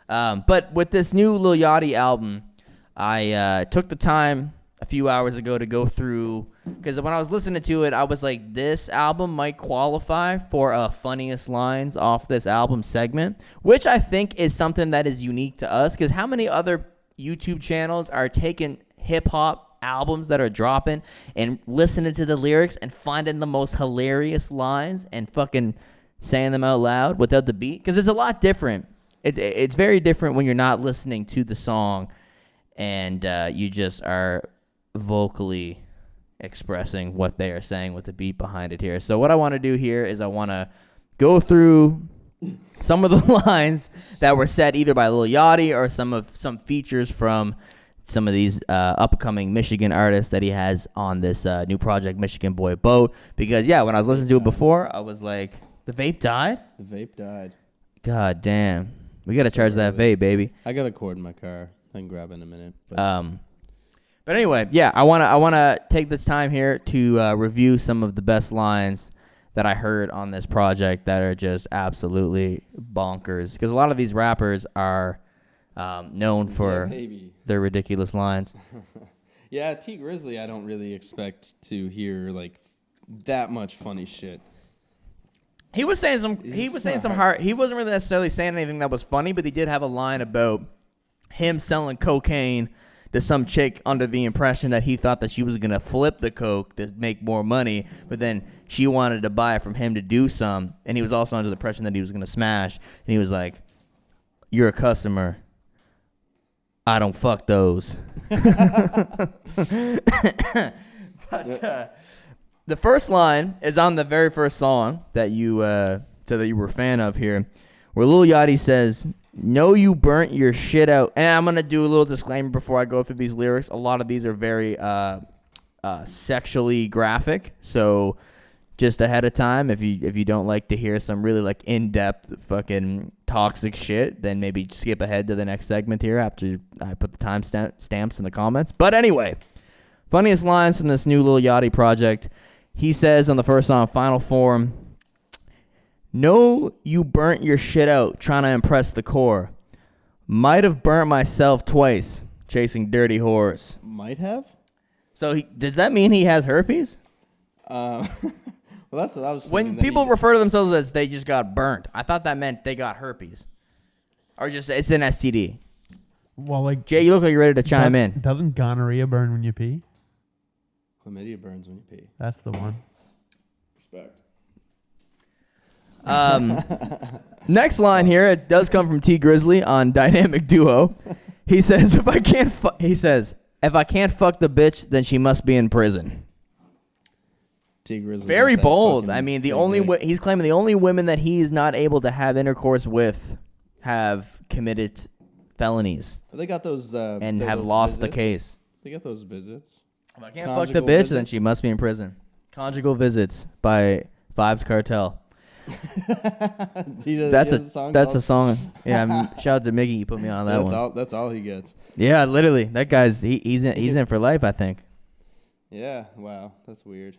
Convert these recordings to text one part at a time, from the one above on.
But with this new Lil Yachty album, I took the time a few hours ago to go through, because when I was listening to it, I was like, this album might qualify for a funniest lines off this album segment, which I think is something that is unique to us, because how many other YouTube channels are taking hip-hop albums that are dropping and listening to the lyrics and finding the most hilarious lines and fucking saying them out loud without the beat? Because it's a lot different. It's very different when you're not listening to the song and you just are vocally expressing what they are saying with the beat behind it here. So what I want to do here is I want to go through some of the lines that were said either by Lil Yachty or some features from some of these upcoming Michigan artists that he has on this new project, Michigan Boy Boat. Because, yeah, when I was listening to it before, I was like, the vape died? The vape died. God damn. We got to charge that vape, baby. I got a cord in my car. I can grab it in a minute. But anyway, yeah, I wanna take this time here to review some of the best lines that I heard on this project that are just absolutely bonkers. Because a lot of these rappers are known for their ridiculous lines. Yeah, Tee Grizzley, I don't really expect to hear like that much funny shit. He was saying some hard. He wasn't really necessarily saying anything that was funny, but he did have a line about him selling cocaine to some chick under the impression that he thought that she was going to flip the coke to make more money, but then she wanted to buy it from him to do some, and he was also under the impression that he was going to smash, and he was like, you're a customer. I don't fuck those. But the first line is on the very first song that you said that you were a fan of here, where Lil Yachty says, "No, you burnt your shit out." And I'm gonna do a little disclaimer before I go through these lyrics. A lot of these are very sexually graphic, so just ahead of time, if you don't like to hear some really like in-depth fucking toxic shit, then maybe skip ahead to the next segment here after I put the time stamps in the comments. But anyway, funniest lines from this new Lil Yachty project. He says on the first song, Final Form, "No, you burnt your shit out trying to impress the core. Might have burnt myself twice chasing dirty whores." Might have? So does that mean he has herpes? Well, that's what I was thinking. When people refer to themselves as they just got burnt, I thought that meant they got herpes. Or just it's an STD. Well, like Jay, you look like you're ready to chime in. Doesn't gonorrhea burn when you pee? Chlamydia burns when you pee. That's the one. Respect. Next line here, it does come from Tee Grizzley on Dynamic Duo. He says, if I can't fuck the bitch, then she must be in prison. Tee Grizzley. Very bold. I mean, he's claiming the only women that he is not able to have intercourse with have committed felonies. But they got those and have lost the case. They got those visits. If I can't fuck the bitch, then she must be in prison. Conjugal Visits by Vibes Cartel. That's a song. Yeah, shout out to Miggy. He put me on that one. That's all he gets. Yeah, literally. That guy's he's in for life, I think. Yeah. Wow. That's weird.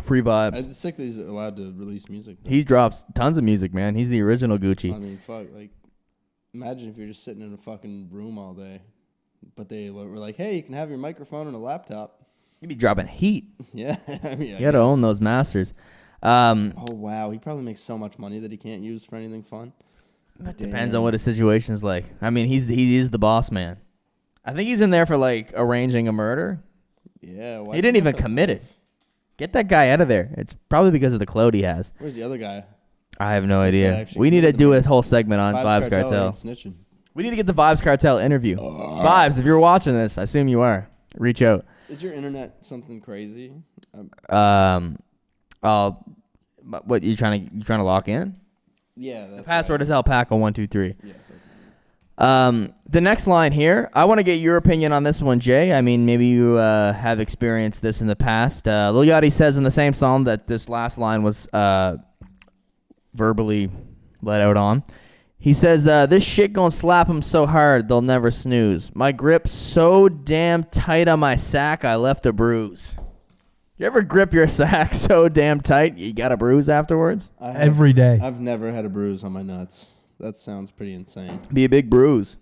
Free vibes. I'm just sick that he's allowed to release music. He drops tons of music, man. He's the original Gucci. I mean, fuck. Like, imagine if you're just sitting in a fucking room all day, but they were like, "Hey, you can have your microphone and a laptop." You'd be dropping heat. Yeah. I mean, you gotta own those masters. Oh wow, he probably makes so much money that he can't use for anything fun. It depends on what his situation is like. I mean, he is the boss man. I think he's in there for like arranging a murder. Yeah, he didn't even commit it. Get that guy out of there. It's probably because of the clothes he has. Where's the other guy? I have no idea. We need to do a whole segment on Vibes Cartel. Snitching. We need to get the Vibes Cartel interview. Vibes, if you're watching this, I assume you are. Reach out. Is your internet something crazy? What you trying to lock in? Yeah. That's the password is alpaca123. Yeah. The next line here, I want to get your opinion on this one, Jay. I mean, maybe you have experienced this in the past. Lil Yachty says in the same song that this last line was verbally let out on. He says, "This shit gonna slap them so hard they'll never snooze. My grip so damn tight on my sack I left a bruise." You ever grip your sack so damn tight you got a bruise afterwards? Every day. I've never had a bruise on my nuts. That sounds pretty insane. Be a big bruise.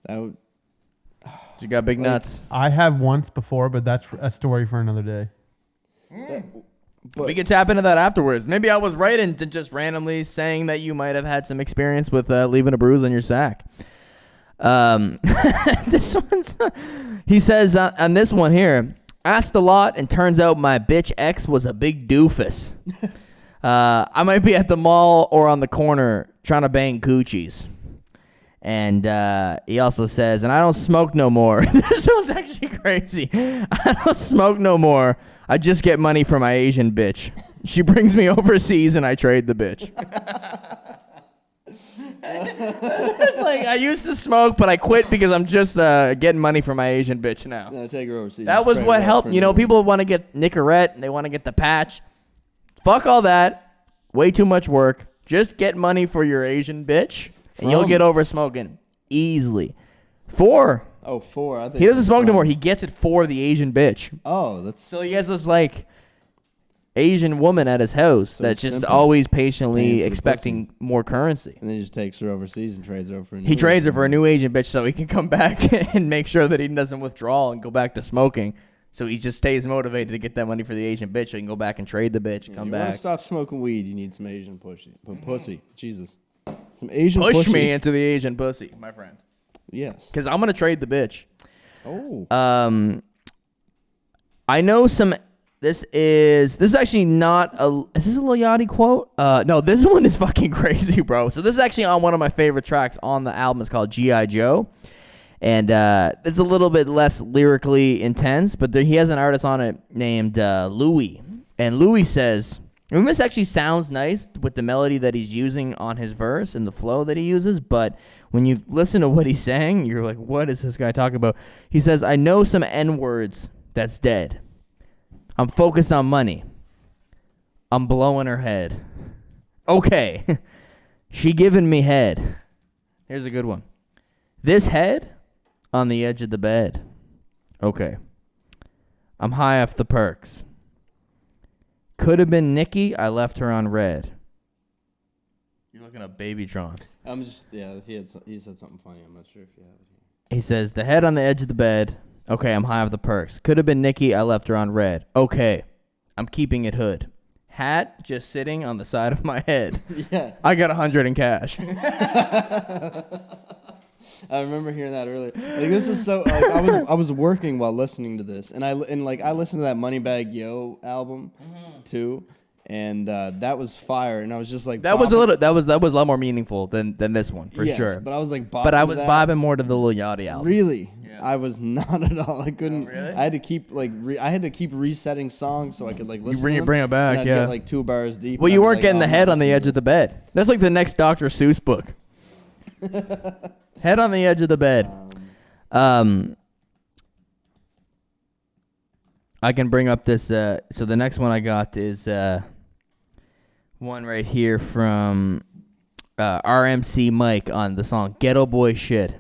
That would. You got big nuts. I have once before, but that's a story for another day. But We can tap into that afterwards. Maybe I was right in just randomly saying that you might have had some experience with leaving a bruise on your sack. This one's. He says on this one here, asked a lot and turns out my bitch ex was a big doofus. I might be at the mall or on the corner trying to bang coochies. And he also says, and I don't smoke no more. This one's actually crazy. I don't smoke no more. I just get money from my Asian bitch. She brings me overseas and I trade the bitch. It's like, I used to smoke, but I quit because I'm just getting money from my Asian bitch now. Then I take her overseas. That was what helped. You know, people want to get Nicorette and they want to get the patch. Fuck all that. Way too much work. Just get money for your Asian bitch. And you'll get over smoking easily. 4. Oh, 4. I think He doesn't smoke no more. He gets it for the Asian bitch. Oh, that's. So he has this like Asian woman at his house So that's it's just simple. always Just paying patiently for the expecting more currency. And then he just takes her overseas and trades her for a new. He trades her for a new Asian bitch so he can come back and make sure that he doesn't withdraw and go back to smoking. So he just stays motivated to get that money for the Asian bitch so he can go back and trade the bitch, come you back. Want to stop smoking weed? You need some Asian pussy. Jesus. Some Asian Push pussy. me into the Asian pussy, my friend. Yes. Because I'm going to trade the bitch. Oh. I know some. This is actually not a. Is this a Lil Yachty quote? No, this one is fucking crazy, bro. So this is actually on one of my favorite tracks on the album. It's called G.I. Joe, and it's a little bit less lyrically intense, but he has an artist on it named Louis, and Louis says, and this actually sounds nice with the melody that he's using on his verse and the flow that he uses, but when you listen to what he's saying, you're like, what is this guy talking about? He says, I know some N-words that's dead. I'm focused on money. I'm blowing her head. Okay. She giving me head. Here's a good one. This head on the edge of the bed. Okay. I'm high off the perks. Could have been Nikki. I left her on red. You're looking at Babytron. I'm just he said something funny. I'm not sure if you have it here. He says, the head on the edge of the bed. Okay, I'm high off the perks. Could have been Nikki. I left her on red. Okay. I'm keeping it hood. Hat just sitting on the side of my head. Yeah. I got 100 in cash. I remember hearing that earlier. Like this is so. Like, I was working while listening to this, and I listened to that Moneybagg Yo album too, and that was fire. And I was just like, That was a lot more meaningful than this one for yes, sure. But I was like, But I was to that. vibing more to the Lil Yachty album. Really? Yeah. I was not at all. I couldn't. Oh, really? I had to keep resetting songs so I could like listen. to them, bring it back, and I'd yeah. get like 2 bars deep. Well, and you I'd be weren't like, getting oh, the I'm head not on the listening edge to of the bed. That's like the next Dr. Seuss book. Head on the edge of the bed. I can bring up this. So the next one I got is one right here from RMC Mike on the song Ghetto Boy Shit.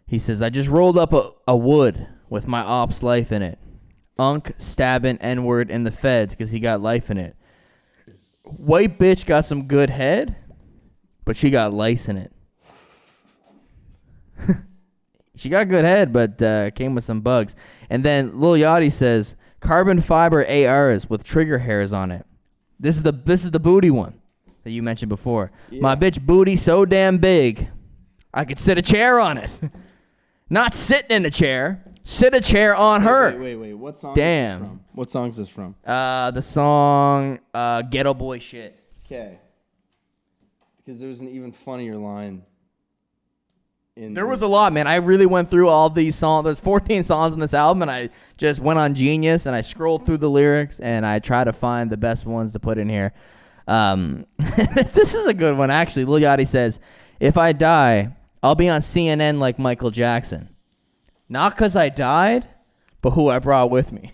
He says, I just rolled up a wood with my ops life in it. Unk stabbing N-word in the feds because he got life in it. White bitch got some good head, but she got lice in it. She got good head, but came with some bugs. And then Lil Yachty says, carbon fiber ARs with trigger hairs on it. This is the booty one that you mentioned before. Yeah. My bitch booty so damn big, I could sit a chair on it. Not sitting in a chair. Sit a chair on her. Wait. What song? Damn. Is this from? What song is this from? The song Ghetto Boy Shit. Okay. Because there was an even funnier line. There was a lot, man. I really went through all these songs. There's 14 songs on this album, and I just went on Genius, and I scrolled through the lyrics, and I tried to find the best ones to put in here. This is a good one, actually. Lil Yachty says, if I die, I'll be on CNN like Michael Jackson. Not because I died, but who I brought with me.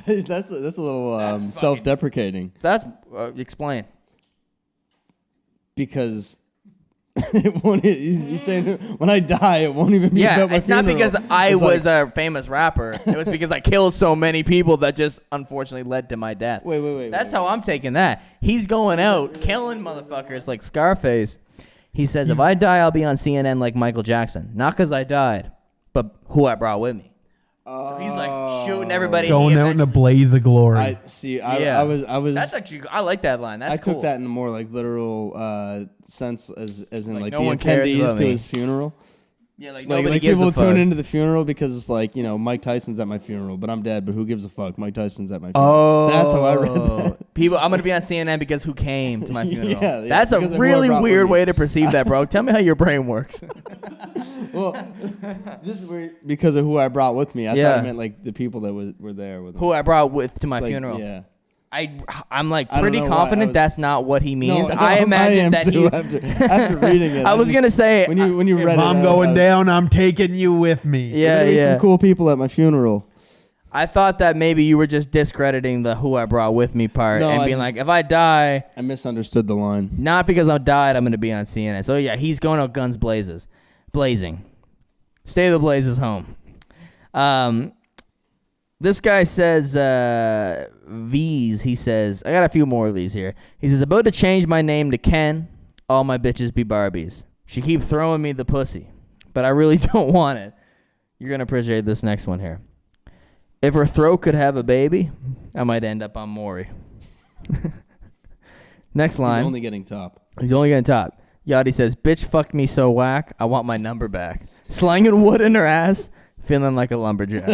that's a little self-deprecating. That's, explain. Because It won't. You saying when I die, it won't even be about my it's not funeral. because I It's was like, a famous rapper. It was because I killed so many people that just unfortunately led to my death. Wait. That's how I'm taking that. He's going out killing motherfuckers like Scarface. He says, if I die, I'll be on CNN like Michael Jackson. Not because I died, but who I brought with me. So he's like shooting everybody. Going out in a blaze of glory. I was. That's actually, I like that line. That's cool. took that in a more like literal sense, as in like no the one cares attendees about to me. his funeral. Yeah, like nobody Like gives people a fuck. tune into the funeral because it's like, Mike Tyson's at my funeral, but I'm dead. But who gives a fuck? Mike Tyson's at my funeral. That's how I read that. People, I'm gonna be on CNN because who came to my funeral? Yeah, That's a because of who I really brought with weird me. way to perceive that, bro. Tell me how your brain works. Well, just because of who I brought with me. I Yeah. thought it meant like the people that were there with me. Who I brought with to my Like, funeral. Yeah. I'm like I don't pretty know why I confident was- that's not what he means. No, I imagine am that too, he. after reading it. I was gonna say when you if read it. I'm out, going I was- down, I'm taking you with me. Yeah, There's yeah. some cool people at my funeral. I thought that maybe you were just discrediting the who I brought with me part No, and I being just- like, if I die, I misunderstood the line. not because I died, I'm gonna be on CNN. So yeah, he's going out guns blazing. Stay the blazes home. This guy says, V's, he says, I got a few more of these here. He says, about to change my name to Ken, all my bitches be Barbies. She keep throwing me the pussy, but I really don't want it. You're going to appreciate this next one here. If her throat could have a baby, I might end up on Maury. Next line. He's only getting top. He's only getting top. Yachty says, bitch fucked me so whack, I want my number back. Slanging wood in her ass, feeling like a lumberjack.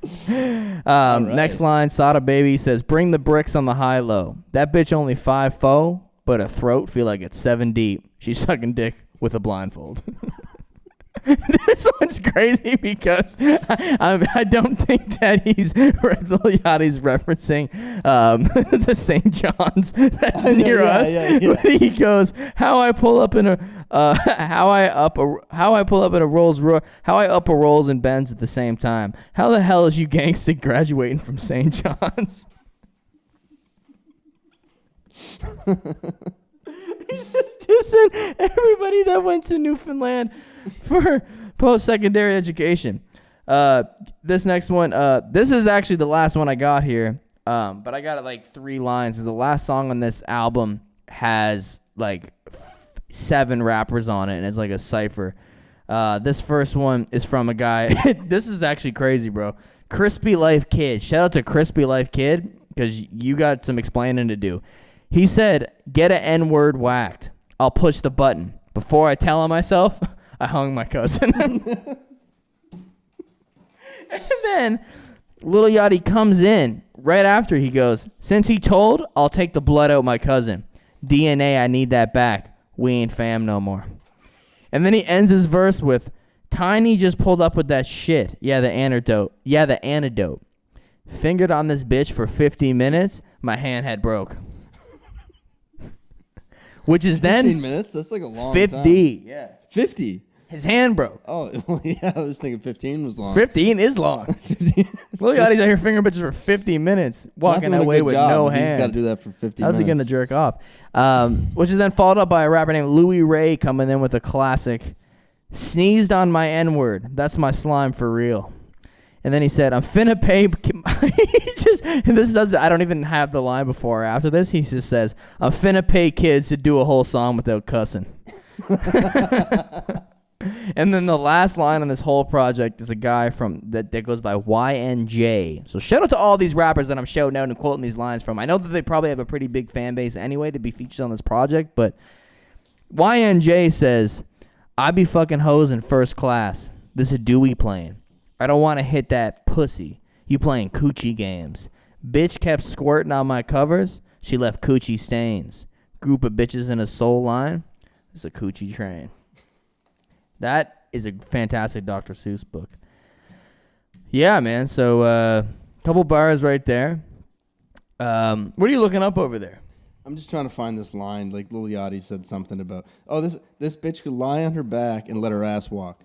Right. Next line, Sada Baby says, bring the bricks on the high-low. That bitch only 5'4", but her throat feel like it's 7 deep. She's sucking dick with a blindfold. This one's crazy because I don't think that Lil Yachty's referencing the St. John's that's near us. Yeah. But he goes, how I pull up a Rolls and Benz at the same time. How the hell is you gangsta graduating from St. John's? He's just dissing everybody that went to Newfoundland for post-secondary education. This next one, this is actually the last one I got here, but I got it like 3 lines. The last song on this album has like 7 rappers on it, and it's like a cipher. This first one is from a guy. This is actually crazy, bro. Crispy Life Kid. Shout out to Crispy Life Kid because you got some explaining to do. He said, get an N-word whacked. I'll push the button. Before I tell him myself, I hung my cousin. And then Lil Yachty comes in right after. He goes, since he told, I'll take the blood out my cousin. DNA, I need that back. We ain't fam no more. And then he ends his verse with, Tiny just pulled up with that shit. Yeah, the antidote. Fingered on this bitch for 50 minutes. My hand had broke. Which is 15 then minutes? That's like a long 50. time. Yeah. 50? His hand broke. Oh, well, yeah, I was thinking 15 was long. 15 is long. 15. Lil Yachty's out here fingering bitches for 50 minutes, walking Not doing a away good with job, no if He's got to hand. do that for 50 How's he minutes. going to jerk off? Which is then followed up by a rapper named Louis Ray coming in with a classic. Sneezed on my N-word. That's my slime for real. And then he said, I'm finna pay. I don't even have the line before or after this. He just says, I'm finna pay kids to do a whole song without cussing. And then the last line on this whole project is a guy from that goes by YNJ. So shout out to all these rappers that I'm shouting out and quoting these lines from. I know that they probably have a pretty big fan base anyway to be featured on this project, but YNJ says, I be fucking hoes in first class. This a Dewey playing. I don't want to hit that pussy. You playing coochie games. Bitch kept squirting on my covers. She left coochie stains. Group of bitches in a soul line. It's a coochie train. That is a fantastic Dr. Seuss book. Yeah, man. So, couple bars right there. What are you looking up over there? I'm just trying to find this line. Like Lil Yachty said something about, this bitch could lie on her back and let her ass walk.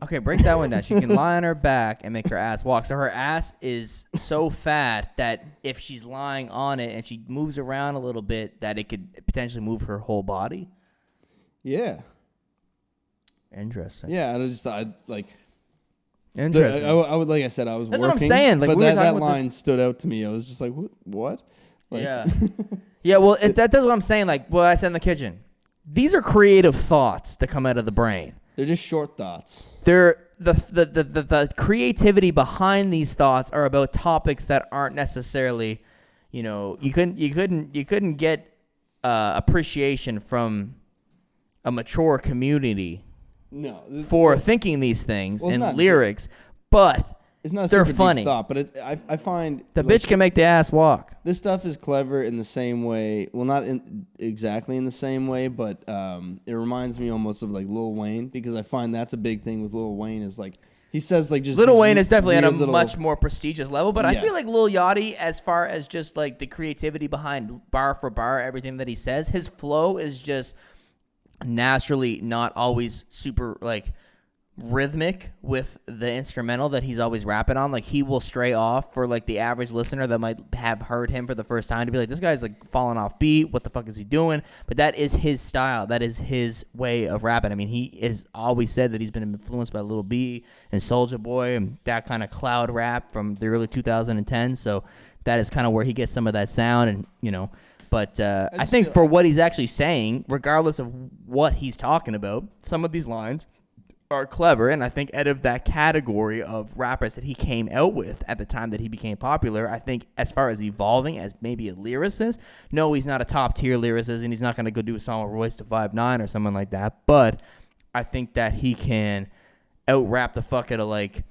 Okay, break that one down. She can lie on her back and make her ass walk. So her ass is so fat that if she's lying on it and she moves around a little bit, that it could potentially move her whole body. Yeah. Interesting. Yeah, I just thought like. Interesting. I would, like I said, I was That's working. what I'm saying. Like, but we were that talking about line this. stood out to me. I was just like, what? Like, Yeah. Yeah, well, that's what I'm saying. Like what I said in the kitchen. These are creative thoughts that come out of the brain. They're just short thoughts. They're the creativity behind these thoughts are about topics that aren't necessarily, you couldn't get appreciation from a mature community No. for thinking these things Well, it's in not lyrics, but It's not a they're super deep funny. thought, but I find the like, bitch can make the ass walk. this stuff is clever in the same way. Well, not exactly in the same way, but it reminds me almost of like Lil Wayne, because I find that's a big thing with Lil Wayne is like he says like just Lil these Wayne is definitely at a weird little- much more prestigious level, but I Yes. feel like Lil Yachty, as far as just like the creativity behind bar for bar, everything that he says, his flow is just naturally not always super like rhythmic with the instrumental that he's always rapping on. Like he will stray off for like the average listener that might have heard him for the first time to be like, this guy's like falling off beat. What the fuck is he doing? But that is his style. That is his way of rapping. I mean, he has always said that he's been influenced by Lil B and Soulja Boy and that kind of cloud rap from the early 2010s. So that is kind of where he gets some of that sound and, but I think for what he's actually saying, regardless of what he's talking about, some of these lines are clever, and I think out of that category of rappers that he came out with at the time that he became popular, I think as far as evolving as maybe a lyricist, no, he's not a top tier lyricist, and he's not going to go do a song with Royce to 5'9" or someone like that, but I think that he can out-rap the fuck out of like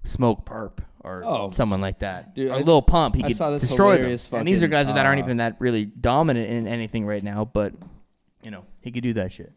Smoke Perp or someone like that. Dude, or Lil Pump, he I could saw this destroy them. hilarious And these are fucking, guys that aren't even that really dominant in anything right now, but, he could do that shit.